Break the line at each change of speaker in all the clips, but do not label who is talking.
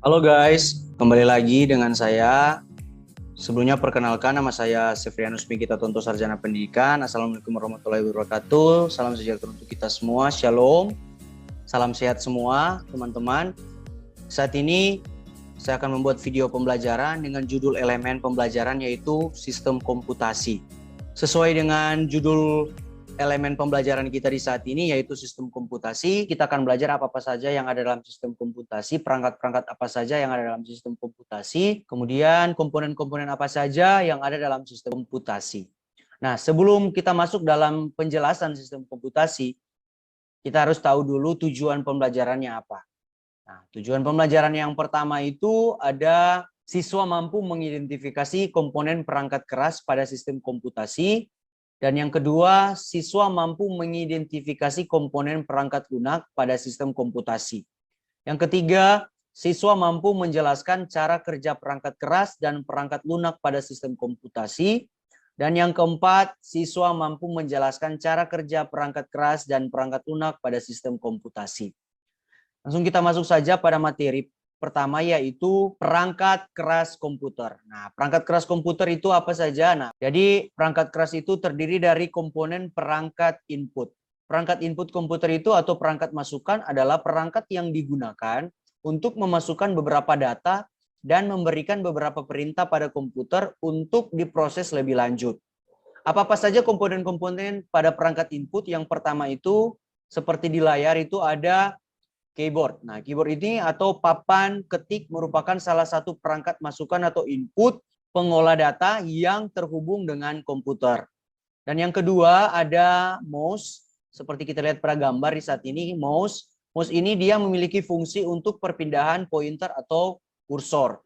Halo guys, kembali lagi dengan saya. Sebelumnya perkenalkan, nama saya Sefrianus Mikita Tonto, Sarjana Pendidikan. Assalamualaikum warahmatullahi wabarakatuh. Salam sejahtera untuk kita semua. Shalom. Salam sehat semua teman-teman. Saat ini saya akan membuat video pembelajaran dengan judul elemen pembelajaran yaitu sistem komputasi. Sesuai dengan judul elemen pembelajaran kita di saat ini yaitu sistem komputasi, kita akan belajar apa-apa saja yang ada dalam sistem komputasi, perangkat-perangkat apa saja yang ada dalam sistem komputasi, kemudian komponen-komponen apa saja yang ada dalam sistem komputasi. Nah, sebelum kita masuk dalam penjelasan sistem komputasi, kita harus tahu dulu tujuan pembelajarannya apa. Nah, tujuan pembelajaran yang pertama itu ada siswa mampu mengidentifikasi komponen perangkat keras pada sistem komputasi. Dan yang kedua, siswa mampu mengidentifikasi komponen perangkat lunak pada sistem komputasi. Yang ketiga, siswa mampu menjelaskan cara kerja perangkat keras dan perangkat lunak pada sistem komputasi. Dan yang keempat, siswa mampu menjelaskan cara kerja perangkat keras dan perangkat lunak pada sistem komputasi. Langsung kita masuk saja pada materi pertama yaitu perangkat keras komputer. Nah, perangkat keras komputer itu apa saja? Nah, jadi perangkat keras itu terdiri dari komponen perangkat input. Perangkat input komputer itu atau perangkat masukan adalah perangkat yang digunakan untuk memasukkan beberapa data dan memberikan beberapa perintah pada komputer untuk diproses lebih lanjut. Apa-apa saja komponen-komponen pada perangkat input? Yang pertama itu seperti di layar itu ada keyboard. Nah, keyboard ini atau papan ketik merupakan salah satu perangkat masukan atau input pengolah data yang terhubung dengan komputer. Dan yang kedua ada mouse. Seperti kita lihat pada gambar di saat ini, mouse. Mouse ini dia memiliki fungsi untuk perpindahan pointer atau kursor.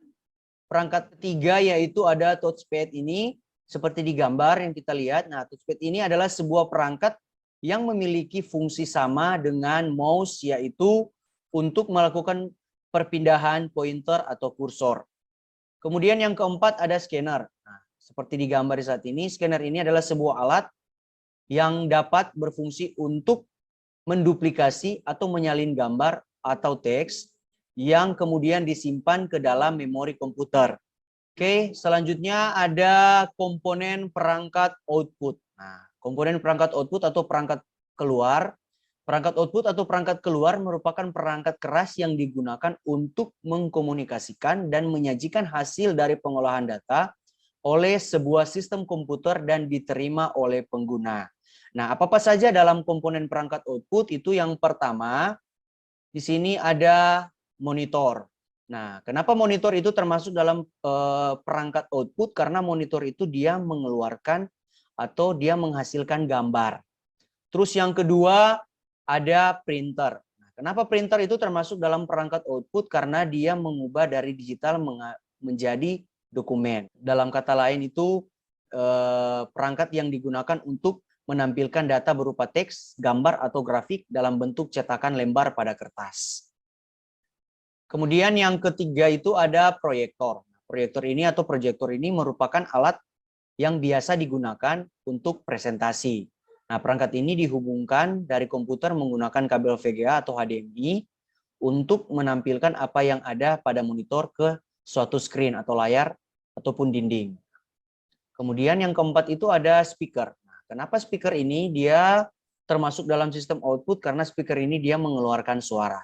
Perangkat ketiga yaitu ada touchpad ini. Seperti di gambar yang kita lihat. Nah, touchpad ini adalah sebuah perangkat yang memiliki fungsi sama dengan mouse yaitu untuk melakukan perpindahan pointer atau kursor. Kemudian yang keempat ada scanner. Nah, seperti di gambar saat ini, scanner ini adalah sebuah alat yang dapat berfungsi untuk menduplikasi atau menyalin gambar atau teks yang kemudian disimpan ke dalam memori komputer. Oke, selanjutnya ada komponen perangkat output. Nah, komponen perangkat output atau perangkat keluar. Perangkat output atau perangkat keluar merupakan perangkat keras yang digunakan untuk mengkomunikasikan dan menyajikan hasil dari pengolahan data oleh sebuah sistem komputer dan diterima oleh pengguna. Nah, apa-apa saja dalam komponen perangkat output itu yang pertama, di sini ada monitor. Nah, kenapa monitor itu termasuk dalam perangkat output? Karena monitor itu dia mengeluarkan atau dia menghasilkan gambar. Terus yang kedua, ada printer. Nah, kenapa printer itu termasuk dalam perangkat output? Karena dia mengubah dari digital menjadi dokumen. Dalam kata lain itu perangkat yang digunakan untuk menampilkan data berupa teks, gambar, atau grafik dalam bentuk cetakan lembar pada kertas. Kemudian yang ketiga itu ada proyektor. Proyektor ini atau proyektor ini merupakan alat yang biasa digunakan untuk presentasi. Nah, perangkat ini dihubungkan dari komputer menggunakan kabel VGA atau HDMI untuk menampilkan apa yang ada pada monitor ke suatu screen atau layar ataupun dinding. Kemudian yang keempat itu ada speaker. Nah, kenapa speaker ini dia termasuk dalam sistem output? Karena speaker ini dia mengeluarkan suara.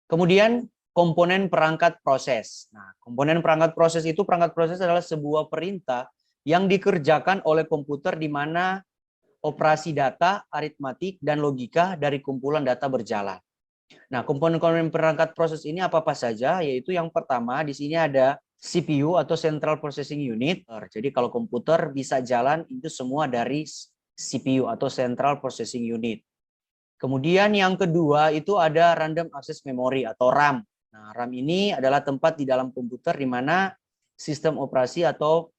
Kemudian komponen perangkat proses. Nah, komponen perangkat proses itu perangkat proses adalah sebuah perintah yang dikerjakan oleh komputer di mana operasi data, aritmatik, dan logika dari kumpulan data berjalan. Nah, komponen-komponen perangkat proses ini apa-apa saja, yaitu yang pertama di sini ada CPU atau Central Processing Unit. Jadi kalau komputer bisa jalan itu semua dari CPU atau Central Processing Unit. Kemudian yang kedua itu ada Random Access Memory atau RAM. Nah, RAM ini adalah tempat di dalam komputer di mana sistem operasi atau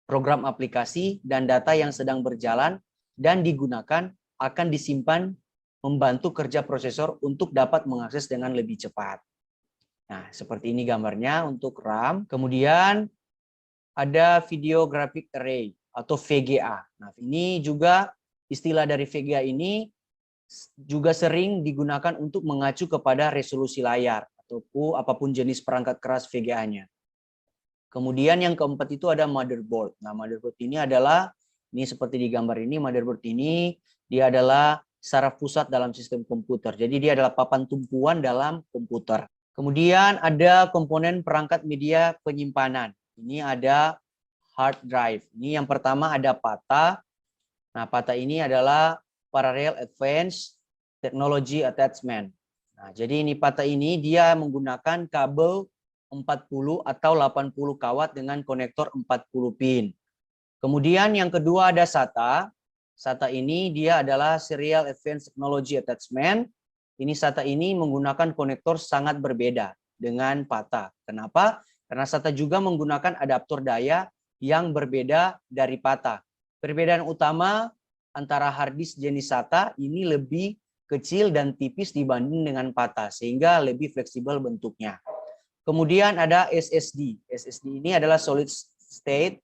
program aplikasi dan data yang sedang berjalan dan digunakan akan disimpan membantu kerja prosesor untuk dapat mengakses dengan lebih cepat. Nah, seperti ini gambarnya untuk RAM. Kemudian ada Video Graphic Array atau VGA. Nah, ini juga istilah dari VGA ini juga sering digunakan untuk mengacu kepada resolusi layar ataupun apapun jenis perangkat keras VGA-nya. Kemudian yang keempat itu ada motherboard. Nah, motherboard ini adalah, ini seperti di gambar ini, motherboard ini dia adalah saraf pusat dalam sistem komputer. Jadi dia adalah papan tumpuan dalam komputer. Kemudian ada komponen perangkat media penyimpanan. Ini ada hard drive. Ini yang pertama ada PATA. Nah, PATA ini adalah Parallel Advanced Technology Attachment. Nah, jadi ini PATA ini dia menggunakan kabel 40 atau 80 kawat dengan konektor 40 pin. Kemudian yang kedua ada SATA. SATA ini dia adalah Serial Advanced Technology Attachment. Ini SATA ini menggunakan konektor sangat berbeda dengan PATA. Kenapa? Karena SATA juga menggunakan adaptor daya yang berbeda dari PATA. Perbedaan utama antara hard disk jenis SATA ini lebih kecil dan tipis dibanding dengan PATA, sehingga lebih fleksibel bentuknya. Kemudian ada SSD. SSD ini adalah Solid State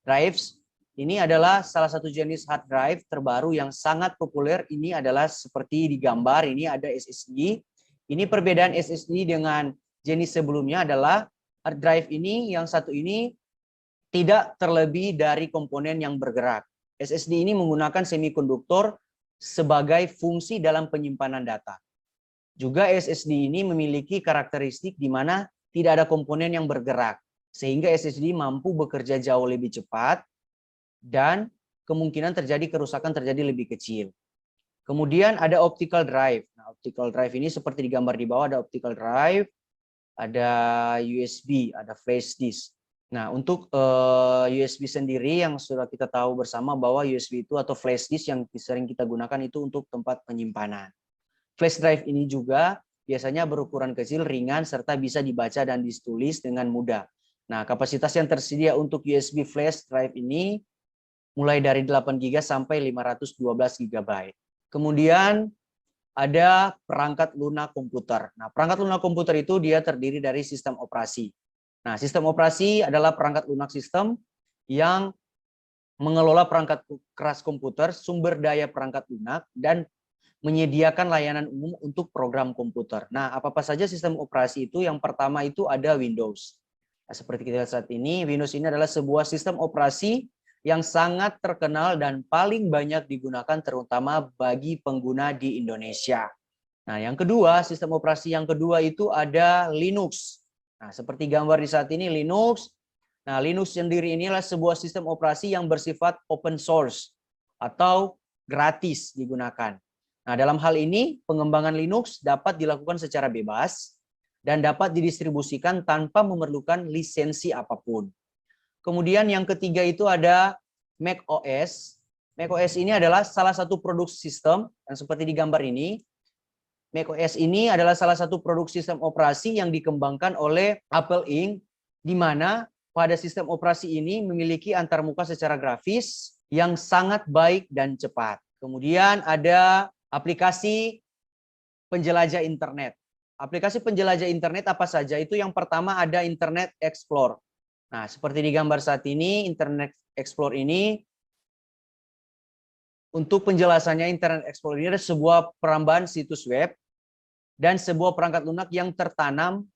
Drives. Ini adalah salah satu jenis hard drive terbaru yang sangat populer. Ini adalah seperti di gambar, ini ada SSD. Ini perbedaan SSD dengan jenis sebelumnya adalah hard drive ini, yang satu ini tidak terlebih dari komponen yang bergerak. SSD ini menggunakan semikonduktor sebagai fungsi dalam penyimpanan data. Juga SSD ini memiliki karakteristik di mana tidak ada komponen yang bergerak, sehingga SSD mampu bekerja jauh lebih cepat dan kemungkinan terjadi kerusakan terjadi lebih kecil. Kemudian ada optical drive. Nah, optical drive ini seperti di gambar di bawah, ada optical drive, ada USB, ada flash disk. Nah, untuk USB sendiri yang sudah kita tahu bersama bahwa USB itu atau flash disk yang sering kita gunakan itu untuk tempat penyimpanan. Flash drive ini juga biasanya berukuran kecil, ringan, serta bisa dibaca dan ditulis dengan mudah. Nah, kapasitas yang tersedia untuk USB flash drive ini mulai dari 8 GB sampai 512 GB. Kemudian ada perangkat lunak komputer. Nah, perangkat lunak komputer itu dia terdiri dari sistem operasi. Nah, sistem operasi adalah perangkat lunak sistem yang mengelola perangkat keras komputer, sumber daya perangkat lunak, dan menyediakan layanan umum untuk program komputer. Nah, apa-apa saja sistem operasi itu? Yang pertama itu ada Windows. Nah, seperti kita lihat saat ini, Windows ini adalah sebuah sistem operasi yang sangat terkenal dan paling banyak digunakan terutama bagi pengguna di Indonesia. Nah, yang kedua, sistem operasi yang kedua itu ada Linux. Nah, seperti gambar di saat ini Linux. Nah, Linux sendiri inilah sebuah sistem operasi yang bersifat open source atau gratis digunakan. Nah, dalam hal ini pengembangan Linux dapat dilakukan secara bebas dan dapat didistribusikan tanpa memerlukan lisensi apapun. Kemudian yang ketiga itu ada Mac OS. Mac OS ini adalah salah satu produk sistem yang seperti di gambar ini. Mac OS ini adalah salah satu produk sistem operasi yang dikembangkan oleh Apple Inc. di mana pada sistem operasi ini memiliki antarmuka secara grafis yang sangat baik dan cepat. Kemudian ada aplikasi penjelajah internet. Aplikasi penjelajah internet apa saja? Itu yang pertama ada Internet Explorer. Nah, seperti di gambar saat ini, Internet Explorer ini, untuk penjelasannya, Internet Explorer ini adalah sebuah perambahan situs web dan sebuah perangkat lunak yang tertanam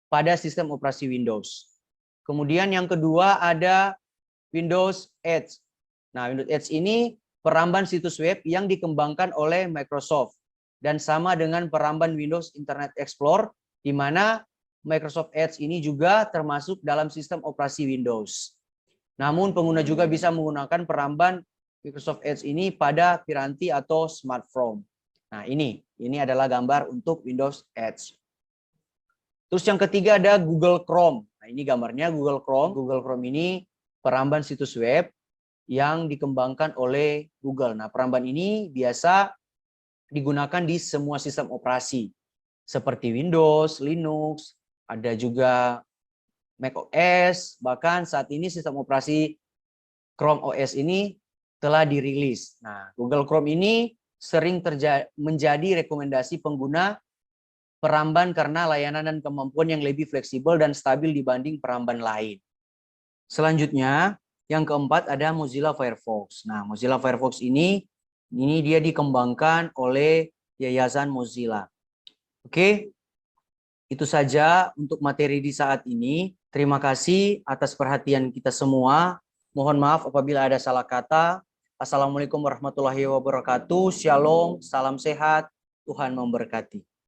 pada sistem operasi Windows. Kemudian yang kedua ada Windows Edge. Nah, Windows Edge ini perambahan situs web yang dikembangkan oleh Microsoft dan sama dengan perambahan Windows Internet Explorer, di mana Microsoft Edge ini juga termasuk dalam sistem operasi Windows. Namun pengguna juga bisa menggunakan perambahan Microsoft Edge ini pada piranti atau smartphone. Nah, ini adalah gambar untuk Windows Edge. Terus yang ketiga ada Google Chrome. Nah, ini gambarnya Google Chrome. Google Chrome ini perambahan situs web yang dikembangkan oleh Google. Nah, perambahan ini biasa digunakan di semua sistem operasi seperti Windows, Linux, ada juga Mac OS, bahkan saat ini sistem operasi Chrome OS ini telah dirilis. Nah, Google Chrome ini sering menjadi rekomendasi pengguna perambahan karena layanan dan kemampuan yang lebih fleksibel dan stabil dibanding perambahan lain. Selanjutnya, yang keempat ada Mozilla Firefox. Nah, Mozilla Firefox ini dia dikembangkan oleh Yayasan Mozilla. Oke. Itu saja untuk materi di saat ini. Terima kasih atas perhatian kita semua. Mohon maaf apabila ada salah kata. Assalamualaikum warahmatullahi wabarakatuh. Shalom, salam sehat. Tuhan memberkati.